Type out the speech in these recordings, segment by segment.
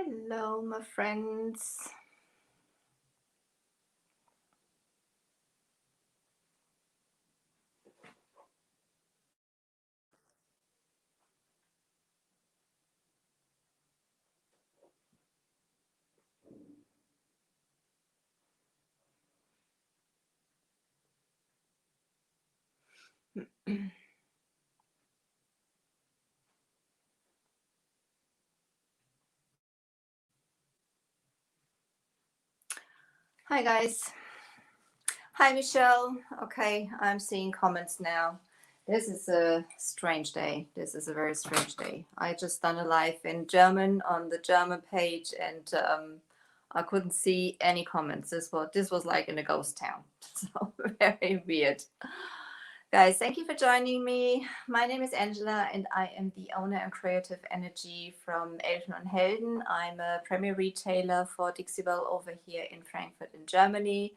Hello, my friends. Hi, guys. Hi, Michelle. Okay, I'm seeing comments now. This is a strange day. This is a very strange day. I just done a live in German on the German page, and I couldn't see any comments. This was like in a ghost town. So very weird. Guys, thank you for joining me. My name is Angela, and I am the owner and creative energy from Elfen and Helden. I'm a premier retailer for Dixibel over here in Frankfurt in Germany.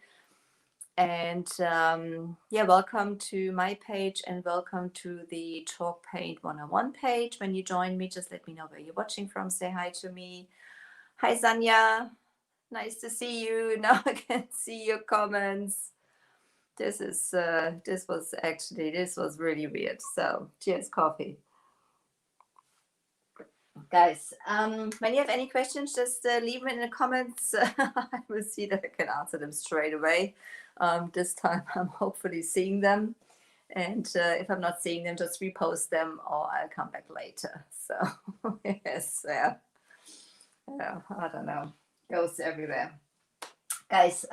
And yeah, welcome to my page and welcome to the Talk Paint 101 page. When you join me, just let me know where you're watching from. Say hi to me. Hi, Sanya. Nice to see you. Now I can see your comments. This was really weird. So cheers, coffee. Guys, when you have any questions, just leave them in the comments. I will see that I can answer them straight away. This time I'm hopefully seeing them. And if I'm not seeing them, just repost them or I'll come back later. So, yes, yeah, I don't know. Goes everywhere. Guys,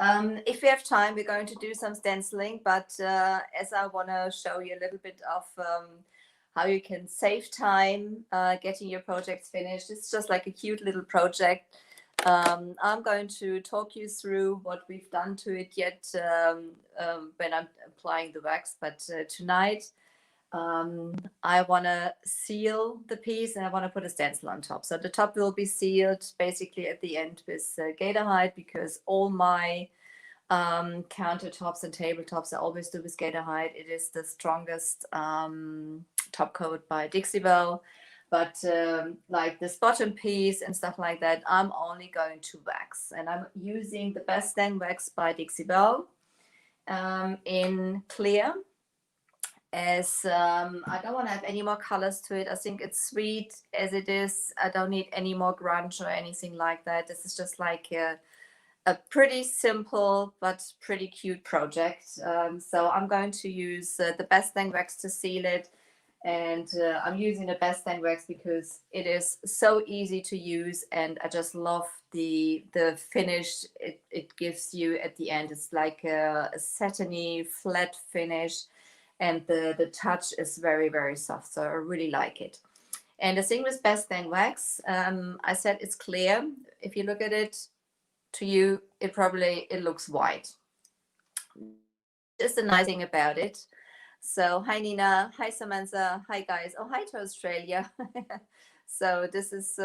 if we have time, we're going to do some stenciling, but as I want to show you a little bit of how you can save time getting your projects finished. It's just like a cute little project. I'm going to talk you through what we've done to it yet when I'm applying the wax, but tonight I want to seal the piece and I want to put a stencil on top. So the top will be sealed basically at the end with gator hide, because all my countertops and tabletops I always do with gator hide. It is the strongest top coat by Dixibel. But like this bottom piece and stuff like that, I'm only going to wax. And I'm using the Best Dang Wax by Dixibel in clear. As I don't want to have any more colors to it. I think it's sweet as it is. I don't need any more grunge or anything like that. This is just like a pretty simple but pretty cute project. So I'm going to use the Best Dang Wax to seal it. And I'm using the Best Dang Wax because it is so easy to use, and I just love the finish it gives you at the end. It's like a satiny flat finish, and the touch is very, very soft. So I really like it. And the thing with Best Dang Wax, I said it's clear. If you look at it, to you, it looks white. Just the nice thing about it. So hi Nina, hi Samantha, hi guys. Oh, hi to Australia. So this is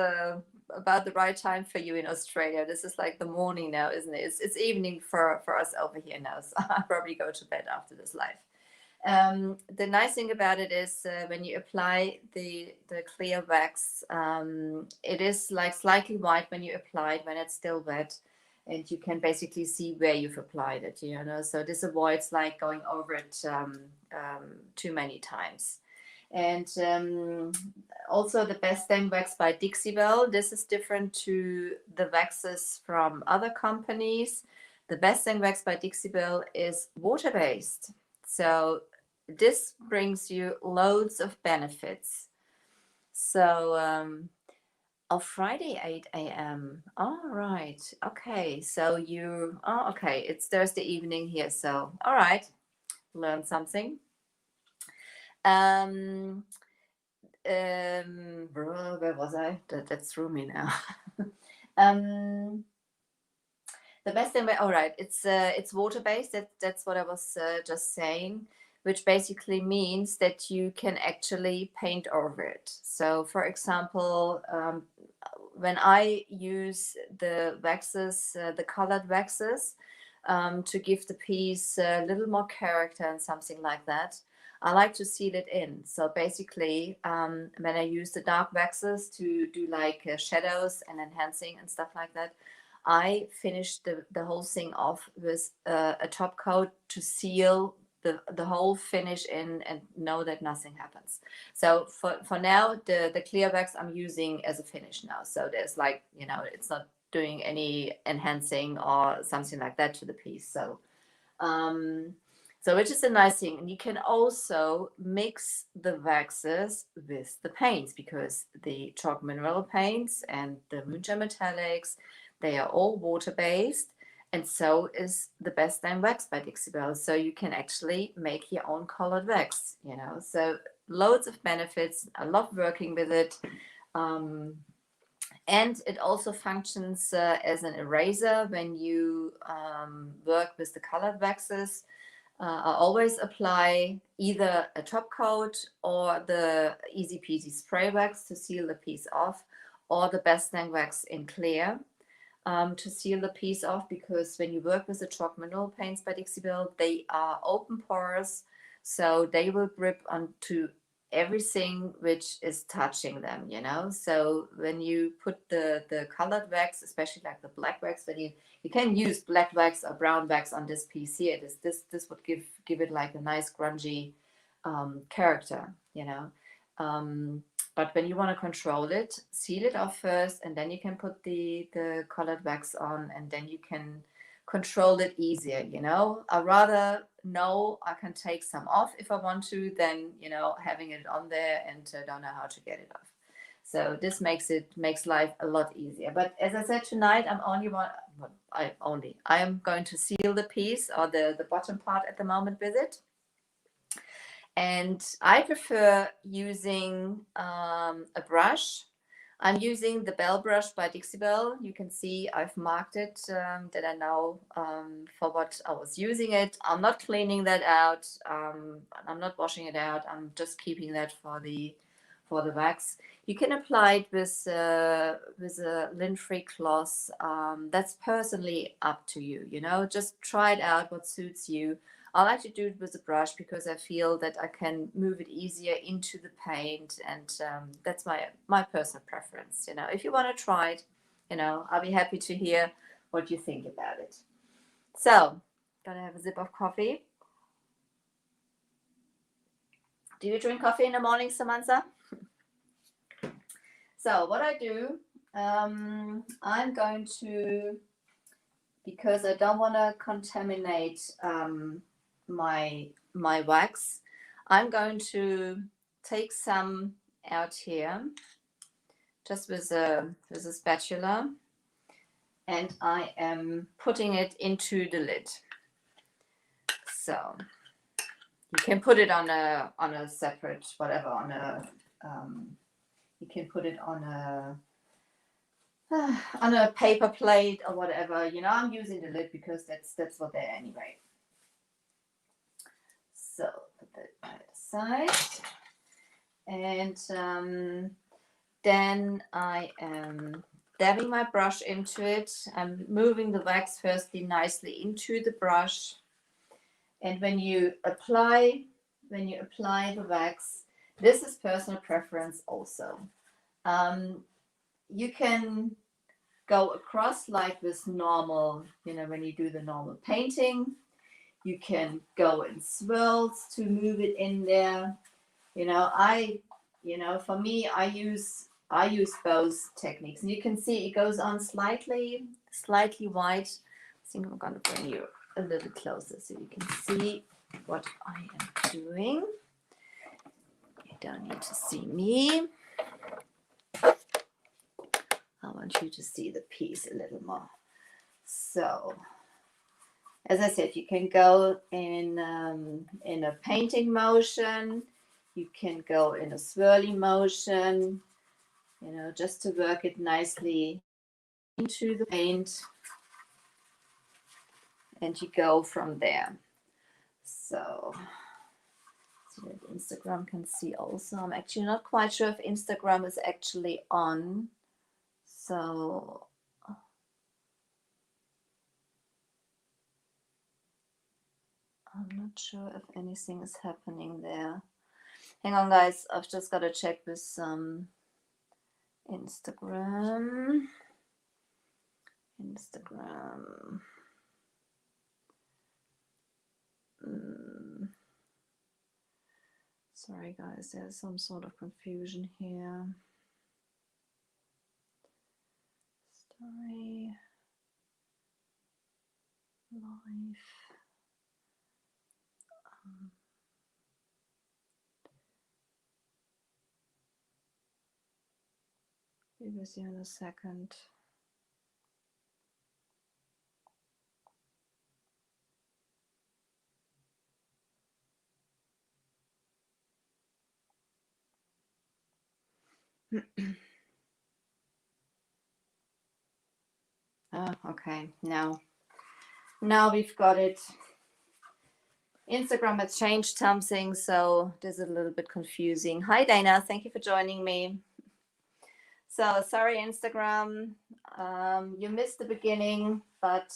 about the right time for you in Australia. This is like the morning now, isn't it? It's evening for us over here now. So I'll probably go to bed after this live. The nice thing about it is when you apply the clear wax, it is like slightly white when you apply it, when it's still wet, and you can basically see where you've applied it, you know. So this avoids like going over it too many times. And also the Best Dang Wax by Dixibel. This is different to the waxes from other companies. The Best Dang Wax by Dixibel is water-based. So this brings you loads of benefits. So Friday 8 a.m. All right. Okay. So okay. It's Thursday evening here. So all right. Learn something. Where was I? That threw me now. The Best Dang Wax. All right. It's water based. That's what I was just saying, which basically means that you can actually paint over it. So, for example, when I use the waxes, the colored waxes, to give the piece a little more character and something like that, I like to seal it in. So basically, when I use the dark waxes to do like shadows and enhancing and stuff like that, I finish the whole thing off with a top coat to seal the whole finish in and know that nothing happens. So for now, the clear wax I'm using as a finish now. So there's like, you know, it's not doing any enhancing or something like that to the piece. So so which is a nice thing. And you can also mix the waxes with the paints, because the chalk mineral paints and the moonshine metallics, they are all water-based. And so is the Best Damn Wax by Dixie Belle. So you can actually make your own colored wax, you know. So loads of benefits. I love working with it. And it also functions as an eraser when you work with the colored waxes. I always apply either a top coat or the easy peasy spray wax to seal the piece off, or the Best Dang wax in clear to seal the piece off, because when you work with the chalk mineral paints by Dixie Belle, they are open pores, so they will grip onto everything which is touching them, you know. So when you put the colored wax, especially like the black wax, when you can use black wax or brown wax on this piece here, this would give it like a nice grungy character, you know. But when you want to control it, seal it off first, and then you can put the colored wax on, and then you can control it easier, you know. I rather know I can take some off if I want to than, you know, having it on there and don't know how to get it off. So this makes life a lot easier. But as I said, tonight I am going to seal the piece, or the bottom part at the moment, with it. And I prefer using a brush. I'm using the Bell brush by Dixie Belle. You can see I've marked it, that I know for what I was using it. I'm not cleaning that out. I'm not washing it out. I'm just keeping that for the wax. You can apply it with a lint-free cloth. That's personally up to you. You know, just try it out, what suits you. I like to do it with a brush because I feel that I can move it easier into the paint, and that's my personal preference. You know, if you want to try it, you know, I'll be happy to hear what you think about it. So, gonna have a sip of coffee. Do you drink coffee in the morning, Samantha? So what I do, I'm going to, because I don't want to contaminate my wax, I'm going to take some out here, just with a spatula, and I am putting it into the lid. So you can put it on a separate whatever, on a you can put it on a paper plate or whatever. You know, I'm using the lid because that's what they're anyway. So put that aside, and then I am dabbing my brush into it. I'm moving the wax firstly nicely into the brush, and when you apply the wax, this is personal preference also. You can go across like with normal, you know, when you do the normal painting. You can go in swirls to move it in there. You know, for me, I use both techniques. And you can see it goes on slightly white. I think I'm going to bring you a little closer so you can see what I am doing. You don't need to see me. I want you to see the piece a little more. So, as I said, you can go in a painting motion. You can go in a swirly motion, you know, just to work it nicely into the paint. And you go from there. So that Instagram can see also. I'm actually not quite sure if Instagram is actually on. So I'm not Not sure if anything is happening there. Hang on, guys. I've just got to check with Instagram. Sorry, guys. There's some sort of confusion here. Story. Life. Be with you in a second. Oh, okay. Now we've got it. Instagram has changed something, so this is a little bit confusing. Hi, Dana. Thank you for joining me. So sorry, Instagram. You missed the beginning, but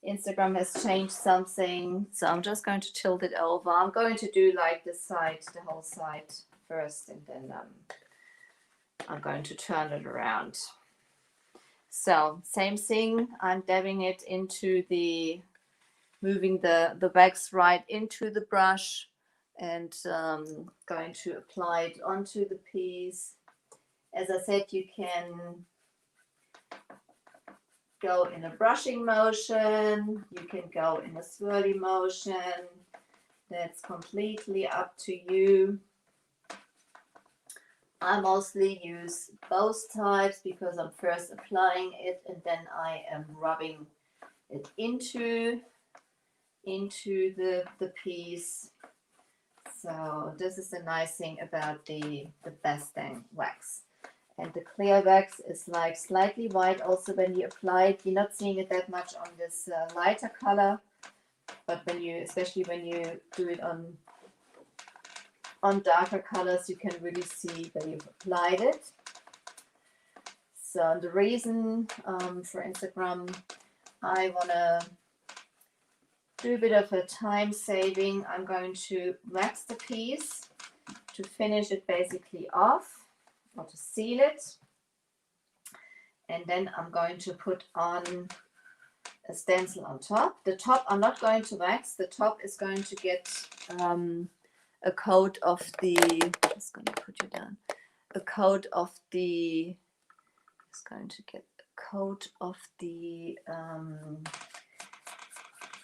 Instagram has changed something. So I'm just going to tilt it over. I'm going to do like this side, the whole side first, and then I'm going to turn it around. So same thing. I'm dabbing it into the, moving the wax right into the brush, and going to apply it onto the piece. As I said, you can go in a brushing motion, you can go in a swirly motion. That's completely up to you. I mostly use both types because I'm first applying it and then I am rubbing it into the piece. So this is the nice thing about the Bastang wax. And the clear wax is like slightly white also when you apply it. You're not seeing it that much on this lighter color, but when you, especially when you do it on darker colors, you can really see that you've applied it. So the reason for Instagram, I want to do a bit of a time saving. I'm going to wax the piece to finish it basically off, or to seal it. And then I'm going to put on a stencil on top. The top I'm not going to wax. The top is going to get a coat of the, just going to put you down, a coat of the, it's going to get a coat of the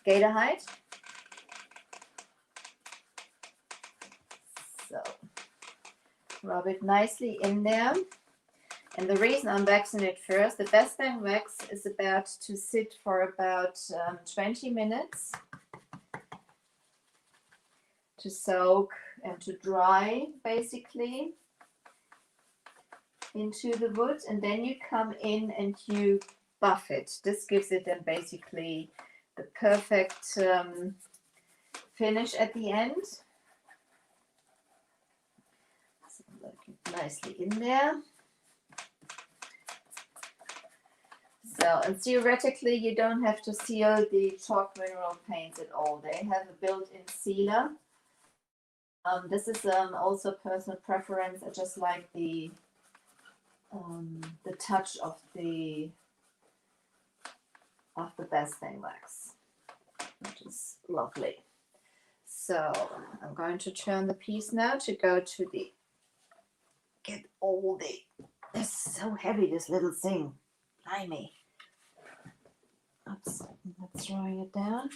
gator hide. So rub it nicely in there. And the reason I'm waxing it first, the Bastang wax is about to sit for about 20 minutes to soak and to dry basically into the wood, and then you come in and you buff it. This gives it then basically the perfect finish at the end. So look it nicely in there. So, and theoretically, you don't have to seal the chalk mineral paints at all. They have a built-in sealer. This is also personal preference. I just like the touch of the Bastang wax, which is lovely. So I'm going to turn the piece now to go to the, get all the, this is so heavy, this little thing. Blimey. Oops, that's throwing it down.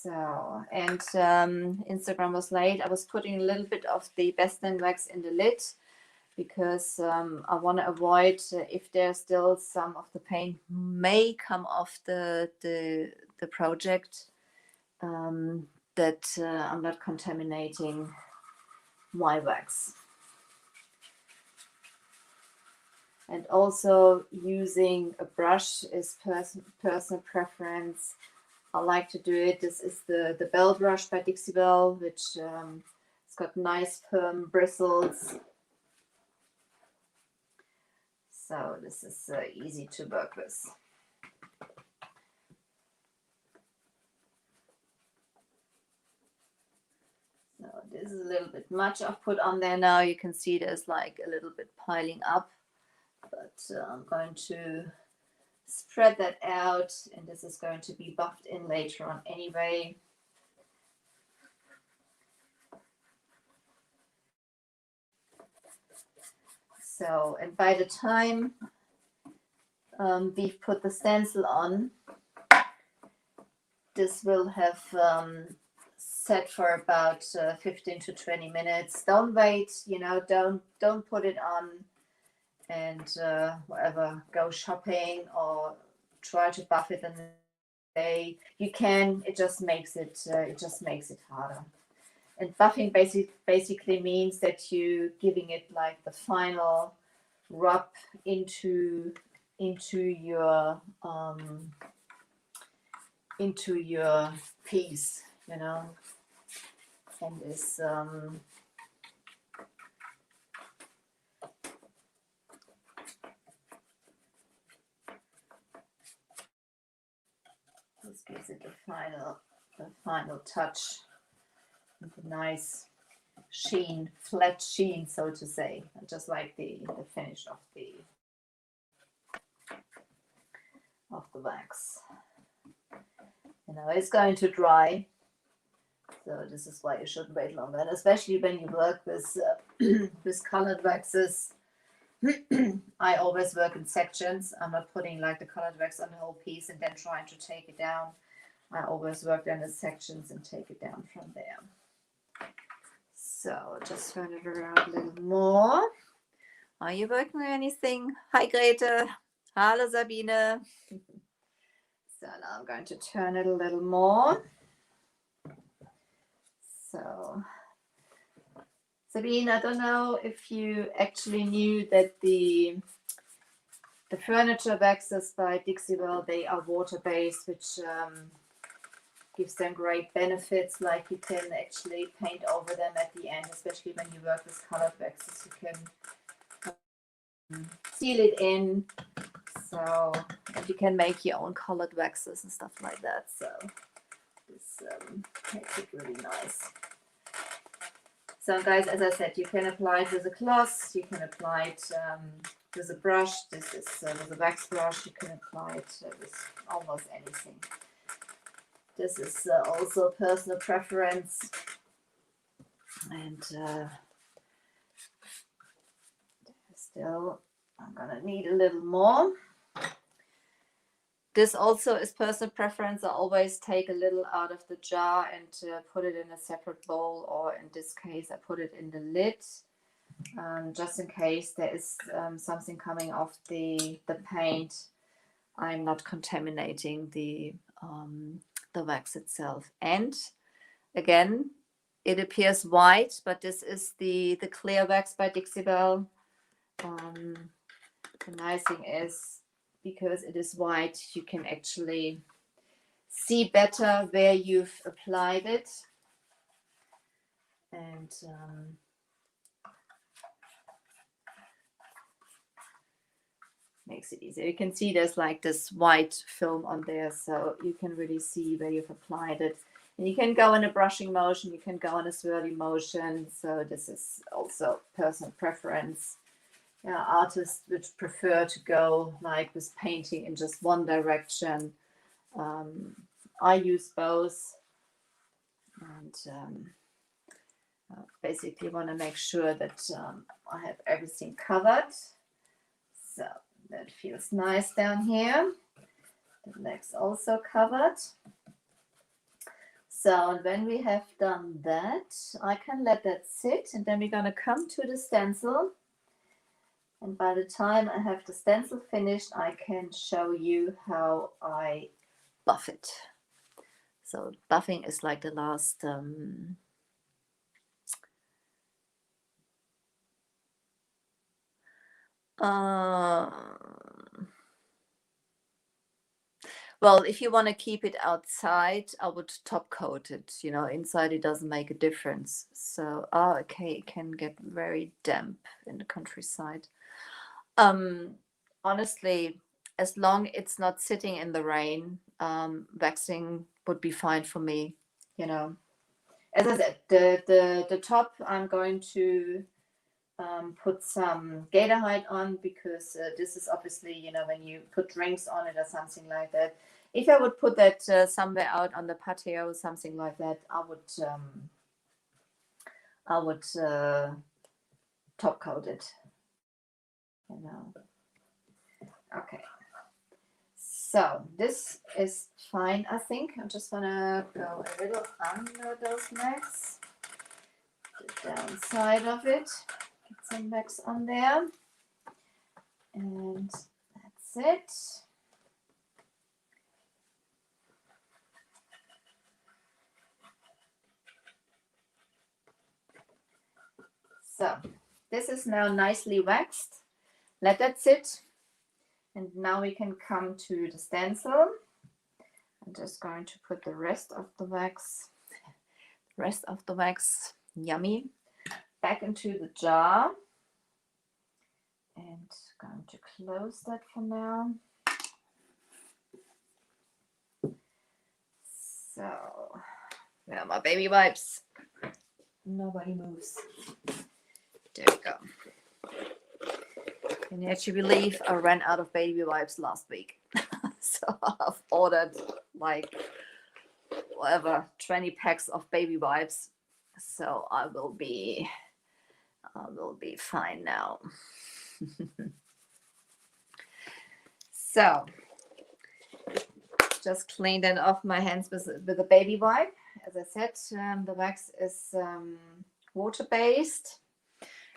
So, and Instagram was late. I was putting a little bit of the Bastang wax in the lid because I want to avoid if there's still some of the paint may come off the project, that I'm not contaminating my wax. And also using a brush is personal preference. I like to do it. This is the Bell brush by Dixie Bell, which it's got nice firm bristles. So this is easy to work with. This is a little bit much I've put on there now. You can see there's like a little bit piling up, but I'm going to spread that out, and this is going to be buffed in later on anyway. So, and by the time we've put the stencil on, this will have set for about 15 to 20 minutes. Don't wait, you know, don't put it on and whatever, go shopping or try to buff it in the day. You can, it just makes it harder. And buffing basically means that you giving it like the final rub into your piece, you know, and this this gives it the final touch with a nice sheen, flat sheen, so to say, just like the finish of the wax. You know, it's going to dry, so this is why you shouldn't wait longer, and especially when you work with with colored waxes. I always work in sections. I'm not putting like the colored wax on the whole piece and then trying to take it down. I always work then in sections and take it down from there. So just turn it around a little more. Are you working on anything? Hi Grete. Hello Sabine. So now I'm going to turn it a little more. So Sabine, I don't know if you actually knew that the furniture waxes by Dixie-Well, they are water-based, which gives them great benefits. Like you can actually paint over them at the end, especially when you work with colored waxes. You can seal it in, so and you can make your own colored waxes and stuff like that. So this makes it really nice. So guys, as I said, you can apply it with a cloth, you can apply it with a brush. This is with a wax brush. You can apply it with almost anything. This is also personal preference, and still I'm gonna need a little more. This also is personal preference. I always take a little out of the jar and put it in a separate bowl, or in this case I put it in the lid, just in case there is something coming off the paint. I'm not contaminating the wax itself. And again, it appears white, but this is the clear wax by Dixie-Well. The nice thing is, because it is white, you can actually see better where you've applied it, and makes it easier. You can see there's like this white film on there, so you can really see where you've applied it. And you can go in a brushing motion, you can go in a swirly motion, so this is also personal preference. Artists would prefer to go like with painting in just one direction. I use both, and basically want to make sure that I have everything covered. So that feels nice down here. The leg's also covered. So when we have done that, I can let that sit, and then we're going to come to the stencil. And by the time I have the stencil finished, I can show you how I buff it. So buffing is like the last well, if you want to keep it outside, I would top coat it. You know, inside it doesn't make a difference. So, okay, it can get very damp in the countryside. Honestly, as long it's not sitting in the rain, waxing would be fine for me, you know. as I said, the top I'm going to put some gator hide on, because this is obviously, you know, when you put drinks on it or something like that. If I would put that somewhere out on the patio, something like that, I would top coat it, you know. Okay, so this is fine, I think. I'm just gonna go a little under those necks, the downside of it, get some wax on there, and that's it. So this is now nicely waxed. Let that sit. And now we can come to the stencil. I'm just going to put the rest of the wax, yummy, back into the jar. And going to close that for now. So, where are my baby wipes? Nobody moves. There we go. Can you actually believe I ran out of baby wipes last week? So I've ordered like whatever 20 packs of baby wipes. So I will be fine now. So just cleaned it off my hands with a baby wipe. As I said, the wax is water based.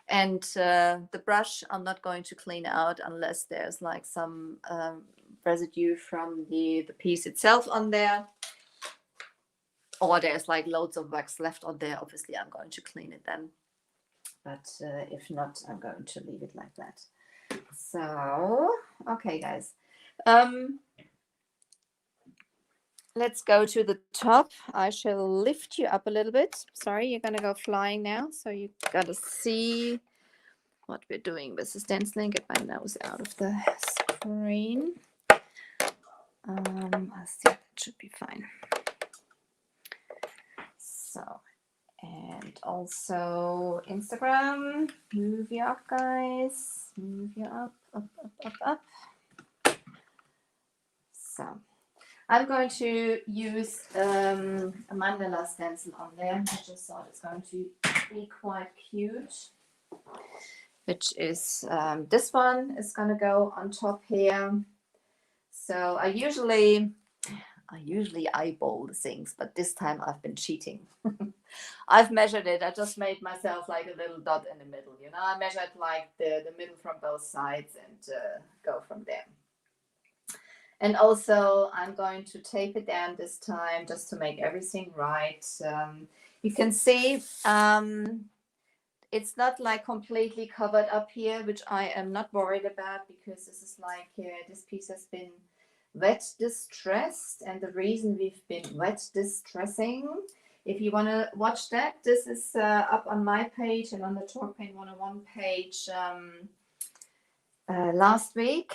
And the brush I'm not going to clean out unless there's like some residue from the piece itself on there, or there's like loads of wax left on there. Obviously I'm going to clean it then, but if not, I'm going to leave it like that. So okay guys, let's go to the top. I shall lift you up a little bit. Sorry, you're gonna go flying now, so you gotta see what we're doing with the stenciling. Get my nose out of the screen. I think that should be fine. So, and also Instagram, move you up guys, move you up. So I'm going to use a mandala stencil on there. I just thought it's going to be quite cute, which is this one is going to go on top here. So I usually eyeball the things, but this time I've been cheating. I've measured it. I just made myself like a little dot in the middle, you know. I measured like the middle from both sides and go from there. And also I'm going to tape it down this time just to make everything right. You can see it's not like completely covered up here, which I am not worried about, because this is like this piece has been wet distressed, and the reason we've been wet distressing, if you want to watch that, this is up on my page and on the Chalk Paint 101 page last week,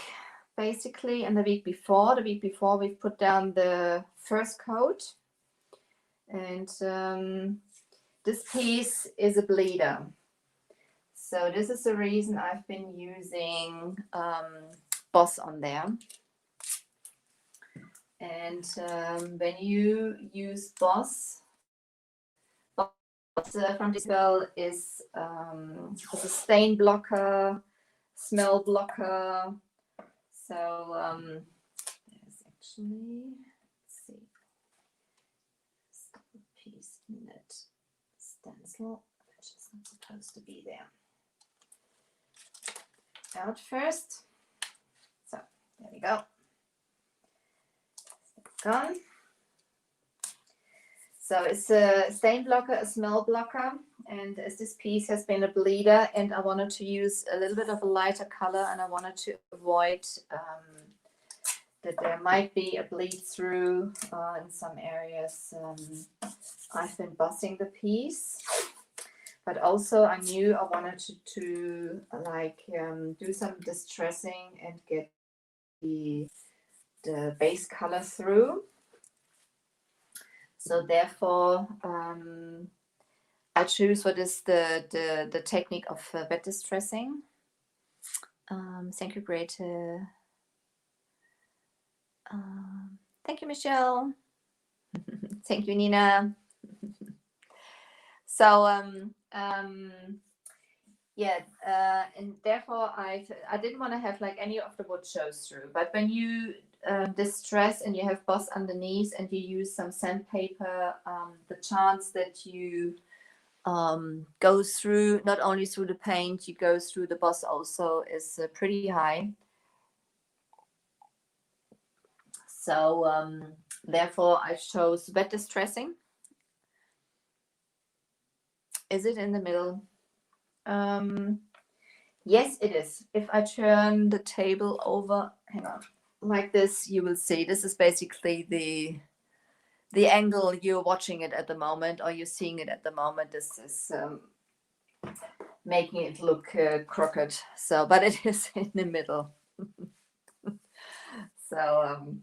basically, and the week before we've put down the first coat, and this piece is a bleeder. So this is the reason I've been using Boss on there. And when you use Boss from this spell is a stain blocker, smell blocker. So there's actually, let's see, piece in that stencil, which is not supposed to be there. Out first. So there we go. Gone. So it's a stain blocker, a smell blocker, and as this piece has been a bleeder and I wanted to use a little bit of a lighter color, and I wanted to avoid that there might be a bleed through in some areas, I've been bossing the piece. But also I knew I wanted to like do some distressing and get the base color through. So therefore, I choose what is the technique of wet distressing. Thank you, Grete. Thank you, Michelle. Thank you, Nina. So yeah, and therefore I didn't want to have like any of the wood shows through. But when you distress and you have boss underneath and you use some sandpaper, the chance that you go through not only through the paint, you go through the boss also is pretty high. So therefore I chose wet distressing. Is it in the middle? Yes, it is. If I turn the table over, hang on, like this, you will see this is basically the angle you're watching it at the moment, or you're seeing it at the moment. This is making it look crooked. So, but it is in the middle. So,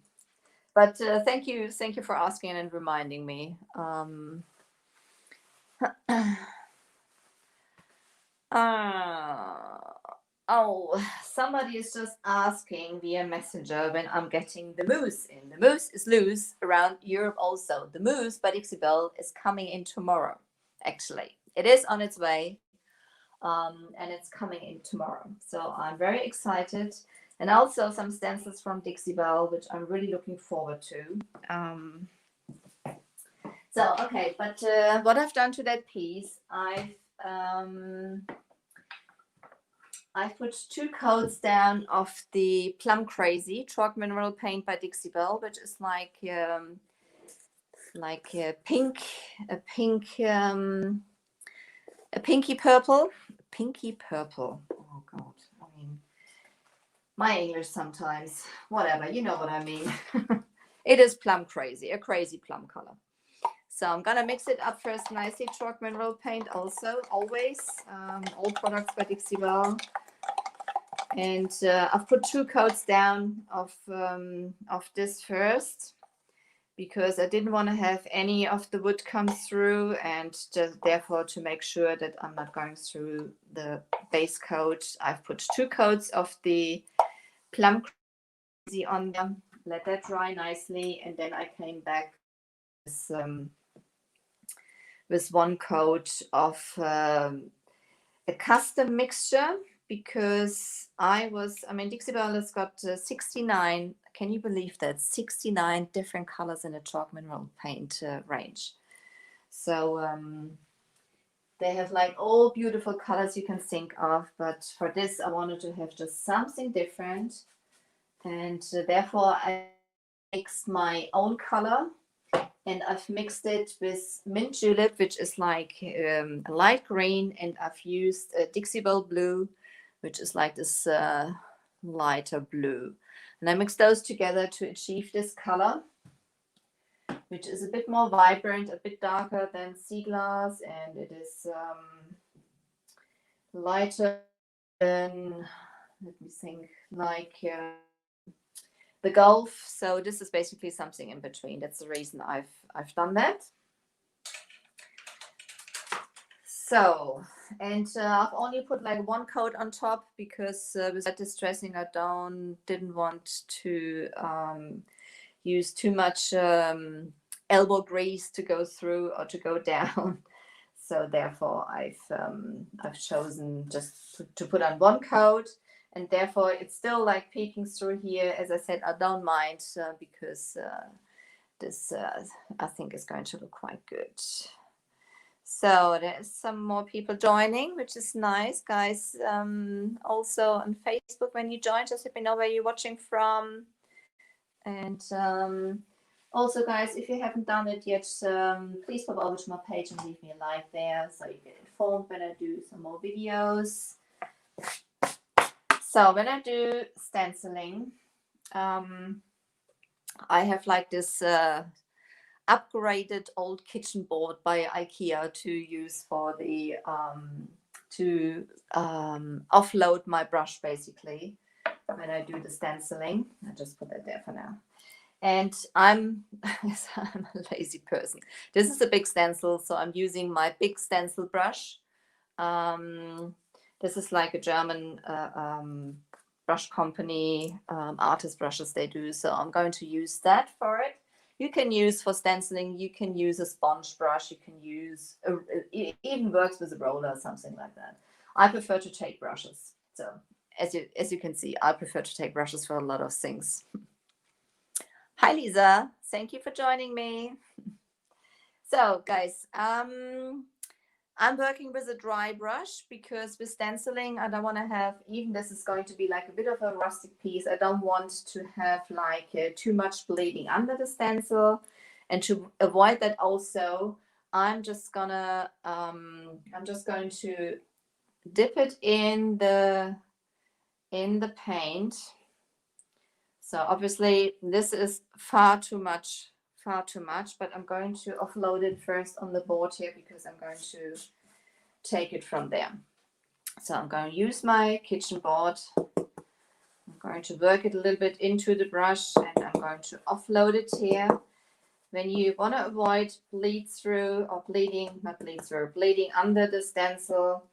but thank you for asking and reminding me. Oh, somebody is just asking via messenger when I'm getting the moose in. The moose is loose around Europe also. The moose by Dixie Belle is coming in tomorrow, actually. It is on its way, and it's coming in tomorrow. So I'm very excited. And also some stencils from Dixie Belle, which I'm really looking forward to. So, okay, but what I've done to that piece, I've put 2 coats down of the Plum Crazy chalk mineral paint by Dixie Belle, which is like a pinky purple. Oh God, I mean, my English sometimes, whatever, you know what I mean. It is Plum Crazy, a crazy plum color. So I'm gonna mix it up first nicely. Chalk mineral paint also, always, all products by Dixie Belle. And I've put 2 coats down of this first, because I didn't want to have any of the wood come through, and just therefore to make sure that I'm not going through the base coat, I've put 2 coats of the Plum Crazy on them, let that dry nicely, and then I came back with 1 coat of a custom mixture, because Dixie Belle has got 69, can you believe that? 69 different colors in the chalk mineral paint range. So they have like all beautiful colors you can think of, but for this I wanted to have just something different, and therefore I mixed my own color, and I've mixed it with mint julep, which is like a light green, and I've used a Dixie Belle blue, which is like this lighter blue. And I mixed those together to achieve this color, which is a bit more vibrant, a bit darker than sea glass, and it is lighter than, let me think, like the Gulf. So this is basically something in between. That's the reason I've done that. So, and I've only put like 1 coat on top, because with that distressing I didn't want to use too much elbow grease to go through or to go down. So therefore I've chosen just to put on 1 coat, and therefore it's still like peeking through here. As I said, I don't mind, because this I think is going to look quite good. So there's some more people joining, which is nice, guys. Also on Facebook, when you join, just let me know where you're watching from. And also, guys, if you haven't done it yet, please pop over to my page and leave me a like there, so you get informed when I do some more videos. So when I do stenciling, I have like this upgraded old kitchen board by IKEA to use for the to offload my brush, basically, when I do the stenciling. I just put that there for now. And I'm I'm a lazy person. This is a big stencil, so I'm using my big stencil brush. This is like a German brush company, artist brushes they do. So I'm going to use that for it. You can use for stenciling, you can use a sponge brush, you can use, it even works with a roller or something like that. I prefer to take brushes. So as you can see, I prefer to take brushes for a lot of things. Hi, Lisa. Thank you for joining me. So guys, I'm working with a dry brush because with stenciling, I don't want to have, even this is going to be like a bit of a rustic piece. I don't want to have like too much bleeding under the stencil. And to avoid that also, I'm just going to dip it in the paint. So obviously this is far too much, but I'm going to offload it first on the board here because I'm going to take it from there. So I'm going to use my kitchen board. I'm going to work it a little bit into the brush and I'm going to offload it here. When you want to avoid bleeding under the stencil,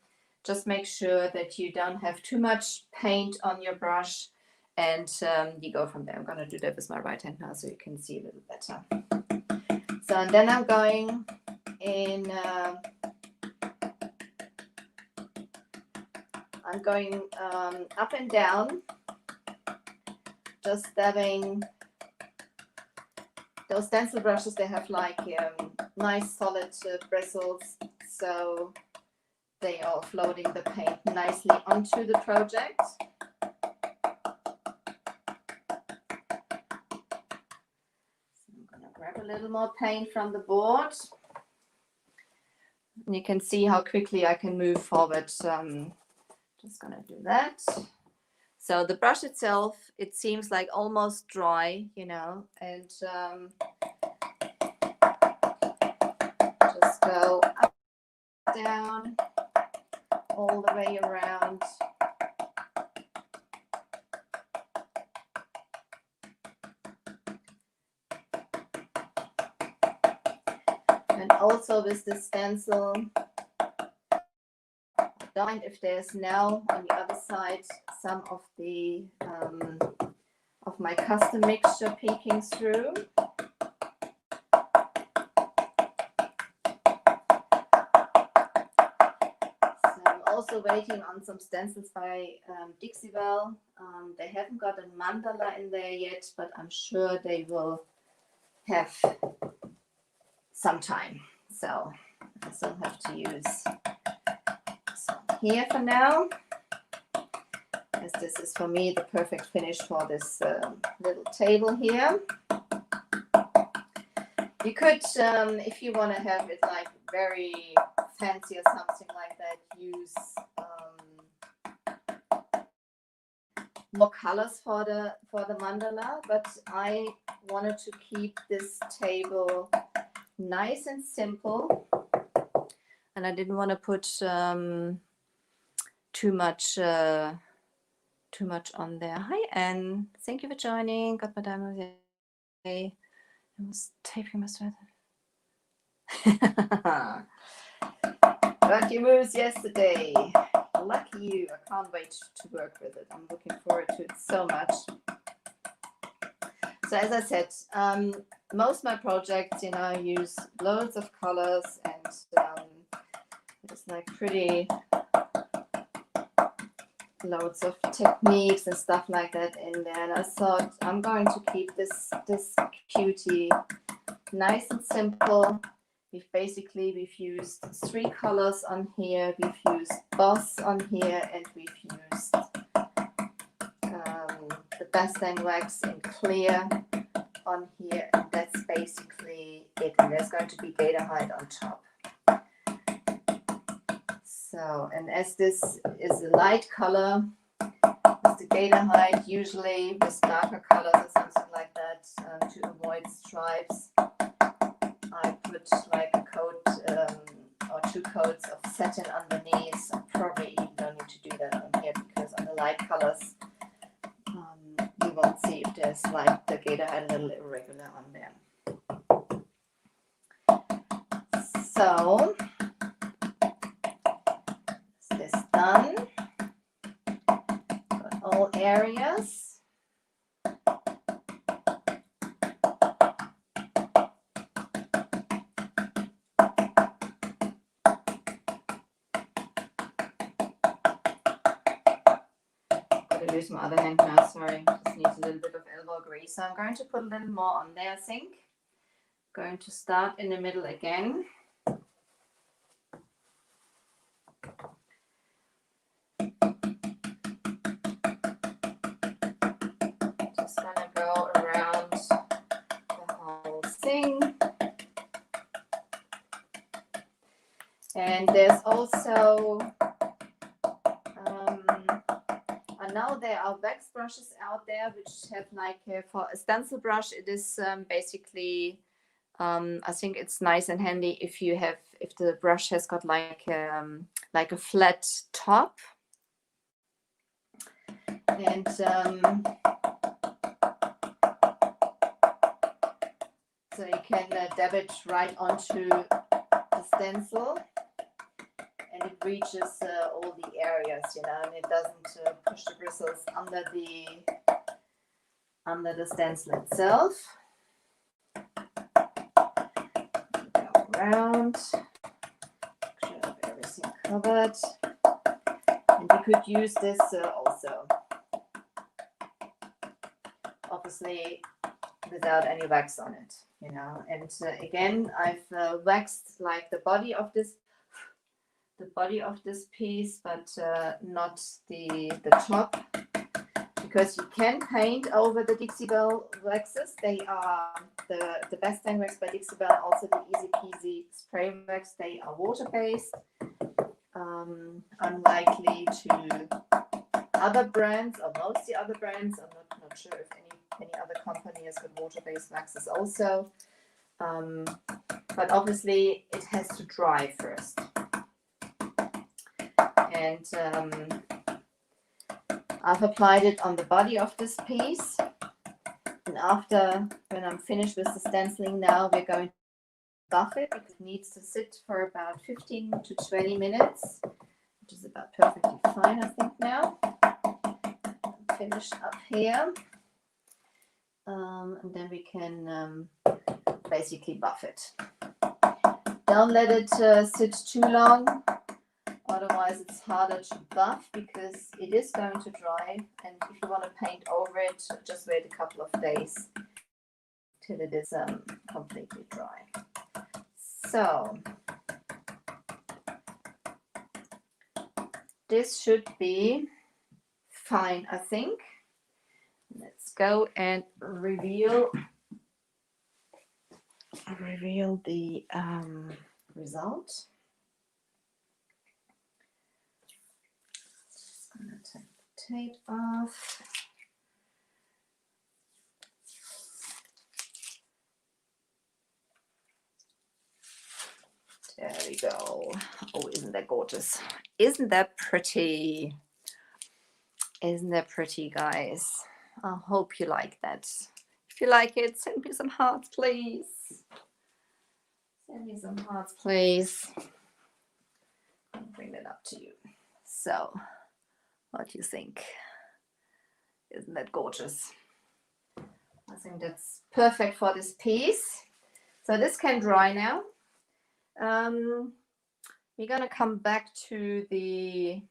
just make sure that you don't have too much paint on your brush and you go from there. I'm going to do that with my right hand now so you can see a little better. So and then I'm going in, I'm going up and down, just dabbing. Those stencil brushes, they have like nice solid bristles, so they are floating the paint nicely onto the project. So I'm going to grab a little more paint from the board. And you can see how quickly I can move forward. Just going to do that. So the brush itself, it seems like almost dry, you know, and just go up, down, all the way around. And also with the stencil, don't mind if there's now on the other side some of the of my custom mixture peeking through. So I'm also waiting on some stencils by Dixievel. They haven't got a mandala in there yet, but I'm sure they will have some time. So I still have to use some here for now, as this is for me the perfect finish for this little table here. You could, if you want to have it like very fancy or something like that, use more colors for the mandala, but I wanted to keep this table nice and simple, and I didn't want to put too much on there. Hi Anne, thank you for joining. Got my diamond. I was taping my sweater. Got your moves yesterday. Lucky you. I can't wait to work with it. I'm looking forward to it so much. So as I said, most of my projects, you know, I use loads of colors and it's like pretty loads of techniques and stuff like that in there. And I thought I'm going to keep this cutie nice and simple. We've used 3 colors on here. We've used Boss on here, and we've used the Bastang wax in clear on here, and that's basically it. And there's going to be Gator Hide on top. So, and as this is a light color, with the Gator Hide, usually with darker colors or something like that, to avoid stripes, I put like a coat or 2 coats of satin underneath. I probably even don't need to do that on here because on the light colors, you won't see if there's it's like the gator had a little irregular on there. So is this done? Got all areas. Use my other hand now, sorry, just needs a little bit of elbow grease. So I'm going to put a little more on there, I think. Going to start in the middle again. Just gonna go around the whole thing. And there's also I know there are wax brushes out there which have like for a stencil brush, it is basically I think it's nice and handy if the brush has got like a flat top, and so you can dab it right onto the stencil. And it reaches all the areas, you know, and it doesn't push the bristles under the stencil itself. Go around, make sure I have everything covered. And you could use this also, obviously without any wax on it, you know. And again, I've waxed like the body of this piece, but not the top, because you can paint over the Dixie Belle waxes. They are the best dang wax by Dixie Belle, also the Easy Peasy spray wax. They are water based, unlikely to other brands, or most of the other brands. I'm not sure if any other company has got water based waxes also, but obviously it has to dry first. And I've applied it on the body of this piece. And after, when I'm finished with the stenciling now, we're going to buff it, because it needs to sit for about 15 to 20 minutes, which is about perfectly fine, I think now. Finish up here. And then we can basically buff it. Don't let it sit too long. Otherwise it's harder to buff, because it is going to dry, and if you want to paint over it, just wait a couple of days till it is completely dry. So this should be fine, I think. Let's go and reveal the result. I'm going to take the tape off. There we go. Oh, isn't that gorgeous? Isn't that pretty? Isn't that pretty, guys? I hope you like that. If you like it, send me some hearts, please. Send me some hearts, please. I'll bring that up to you. So, what do you think? Isn't that gorgeous? I think that's perfect for this piece. So this can dry now. We're gonna come back to the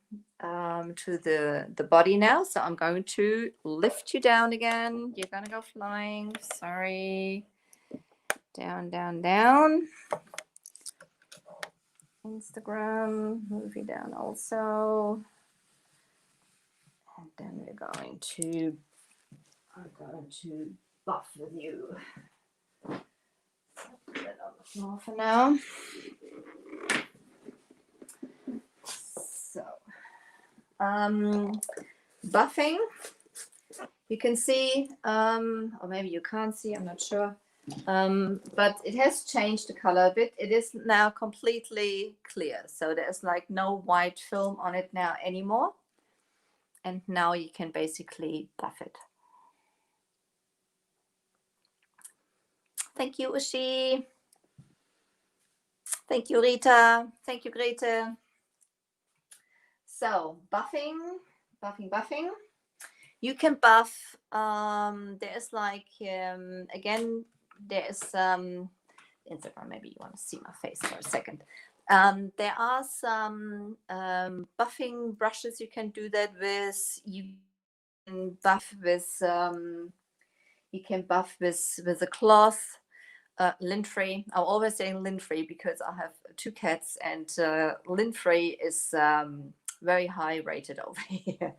body now. So I'm going to lift you down again. You're gonna go flying. Sorry. Down, down, down. Instagram, move you down also. And then I'm going to buff with you. Put it on the floor for now. So, buffing, you can see, or maybe you can't see, I'm not sure, but it has changed the color a bit. It is now completely clear, so there's like no white film on it now anymore. And now you can basically buff it. Thank you, Ushi. Thank you, Rita. Thank you, Grete. So, buffing. You can buff. There's like, again, there's Instagram. Maybe you want to see my face for a second. There are some buffing brushes you can do that with. You can buff with a cloth. Lint-free. I'm always saying lint-free because I have 2 cats, and lint-free is very high rated over here.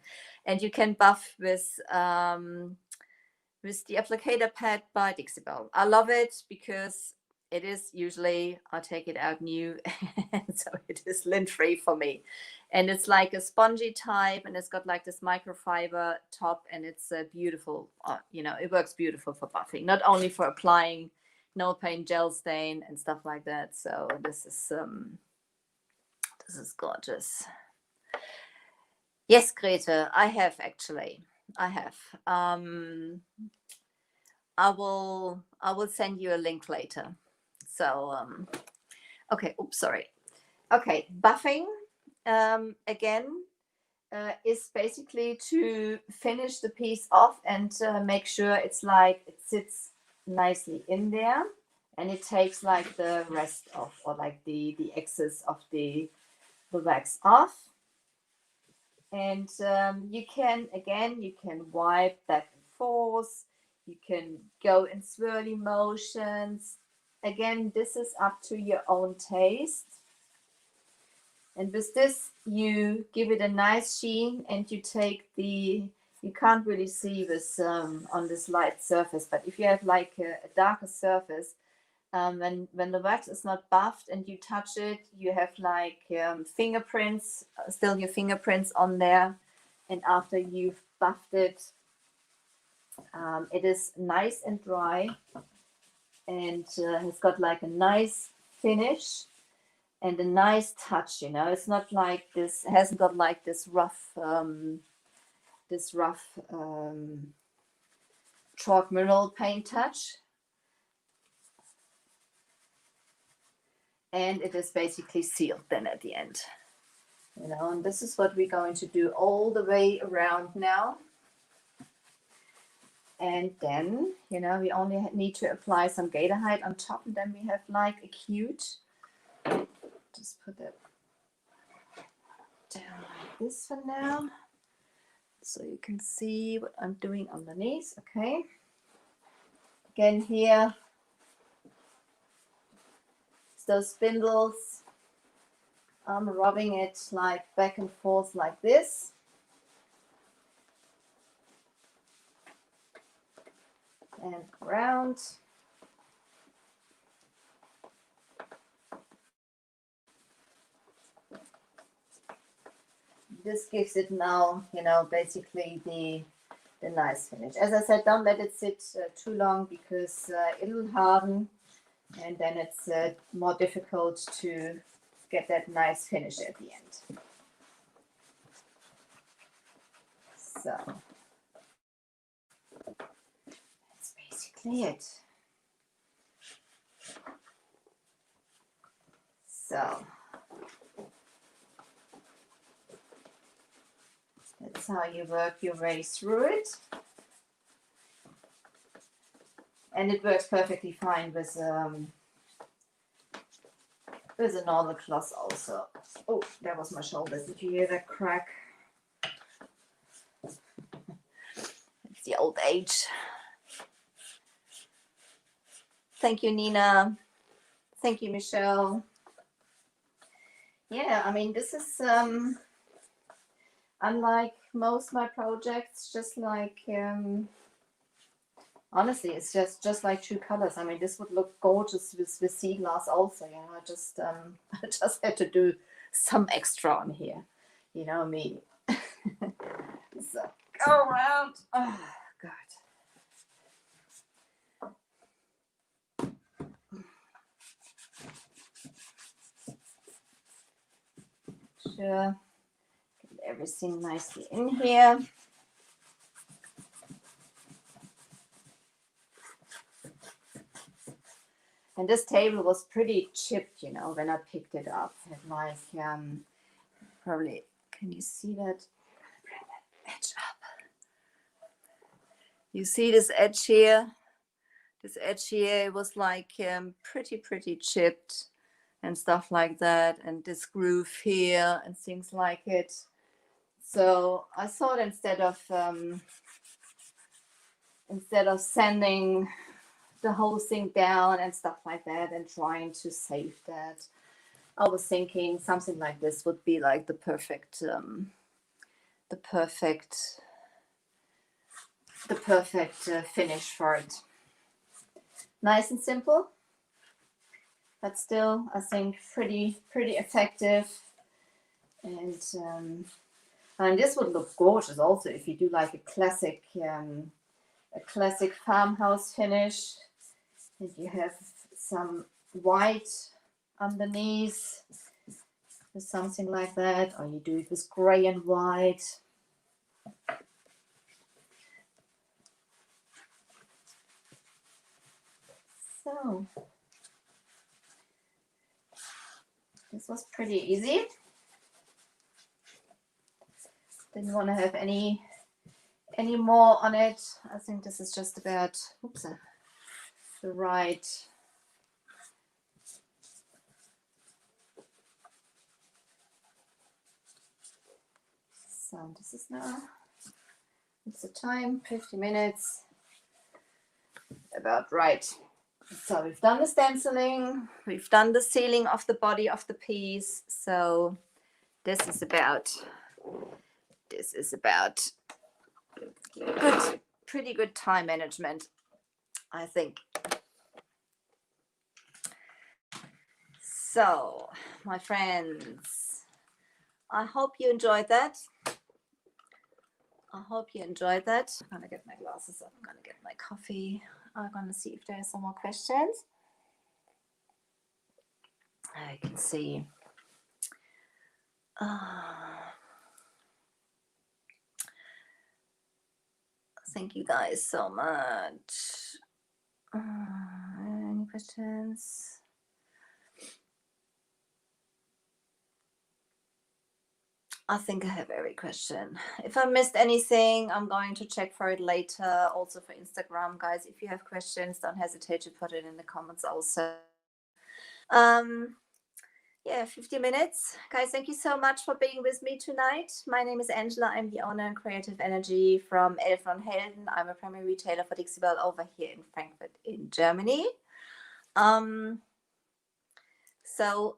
And you can buff with the applicator pad by Dixie Belle. I love it because it is usually, I take it out new, and so it is lint-free for me. And it's like a spongy type, and it's got like this microfiber top, and it's beautiful. It works beautiful for buffing, not only for applying no paint gel stain and stuff like that. So this is gorgeous. Yes, Grete, I have actually. I have. I will send you a link later. So okay. Oops, sorry. Okay, buffing again is basically to finish the piece off and make sure it's like it sits nicely in there, and it takes like the rest of, or like the excess of the wax off. And you can wipe back and forth, you can go in swirly motions. Again, this is up to your own taste. And with this, you give it a nice sheen, and you take you can't really see this on this light surface, but if you have like a darker surface, when the wax is not buffed and you touch it, you have like fingerprints, still your fingerprints on there. And after you've buffed it, it is nice and dry, and it's got like a nice finish and a nice touch. It's not like this, it hasn't got like this rough chalk mineral paint touch. And it is basically sealed then at the end. And this is what we're going to do all the way around now. And then, we only need to apply some Gator Hide on top, and then we have like a cute, just put that down like this for now, so you can see what I'm doing underneath. Okay. Again, here, those spindles, I'm rubbing it like back and forth like this. And around. This gives it now, basically the nice finish. As I said, don't let it sit too long, because it'll harden, and then it's more difficult to get that nice finish at the end. So that's basically it. So that's how you work your way through it. And it works perfectly fine with a normal cloth also. Oh, that was my shoulder. Did you hear that crack? It's the old age. Thank you, Nina. Thank you, Michelle. Yeah, I mean, this is unlike most of my projects, just like honestly, it's just like 2 colors. I mean, this would look gorgeous with sea glass also. I just had to do some extra on here. Me. So go around. Oh God. Sure. Get everything nicely in here. And this table was pretty chipped, you know, when I picked it up. It like, probably, can you see that? Bring that edge up. You see this edge here? This edge here was like pretty chipped and stuff like that. And this groove here and things like it. So I thought instead of sanding the whole thing down and stuff like that and trying to save that, I was thinking something like this would be like the perfect finish for it. Nice and simple, but still I think pretty effective. And this would look gorgeous also if you do like a classic farmhouse finish, and you have some white underneath or something like that, or you do it with gray and white. So this was pretty easy. Didn't want to have any more on it. I think this is just about the right so this is now, it's the time, 50 minutes, about right. So we've done the stenciling, we've done the sealing of the body of the piece. So this is about pretty good time management, I think. So, my friends, I hope you enjoyed that. I'm gonna get my glasses up. I'm gonna get my coffee. I'm gonna see if there's some more questions. I can see. Thank you guys so much. Any questions? I think I have every question. If I missed anything, I'm going to check for it later. Also for Instagram, guys, if you have questions, don't hesitate to put it in the comments also. Yeah, 50 minutes. Guys, thank you so much for being with me tonight. My name is Angela. I'm the owner and creative energy from Elfen Helden. I'm a primary retailer for Dixie Belle over here in Frankfurt in Germany. So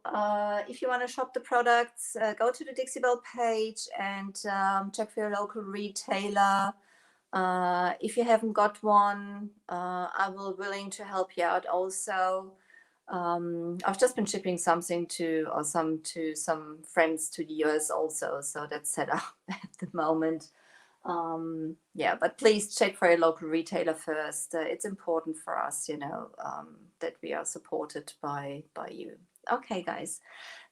if you want to shop the products, go to the Dixie Belle page and check for your local retailer. If you haven't got one, I will willing to help you out also. I've just been shipping something to some friends to the US also, so that's set up at the moment. Yeah, but please check for your local retailer first. It's important for us, you know, that we are supported by you. Okay, guys,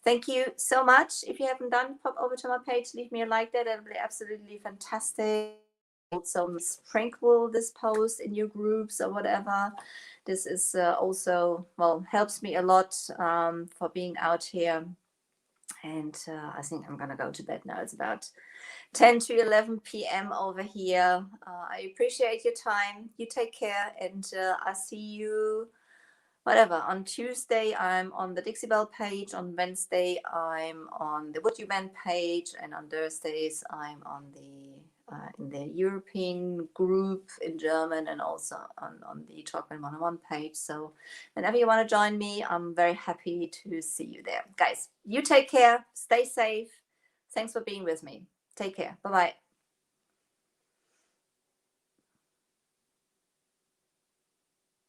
thank you so much. If you haven't done, pop over to my page, leave me a like there. That would be absolutely fantastic. Also sprinkle this post in your groups or whatever. This is also, well, helps me a lot for being out here. And I think I'm gonna go to bed now. It's about 10 to 11 p.m. over here. I appreciate your time. You take care, and I see you whatever. On Tuesday, I'm on the Dixie Belle page. On Wednesday, I'm on the Would You Mend page, and on Thursdays, I'm on the in the European group in German, and also on the Chocolate 101 page. So whenever you want to join me, I'm very happy to see you there. Guys, you take care. Stay safe. Thanks for being with me. Take care. Bye-bye.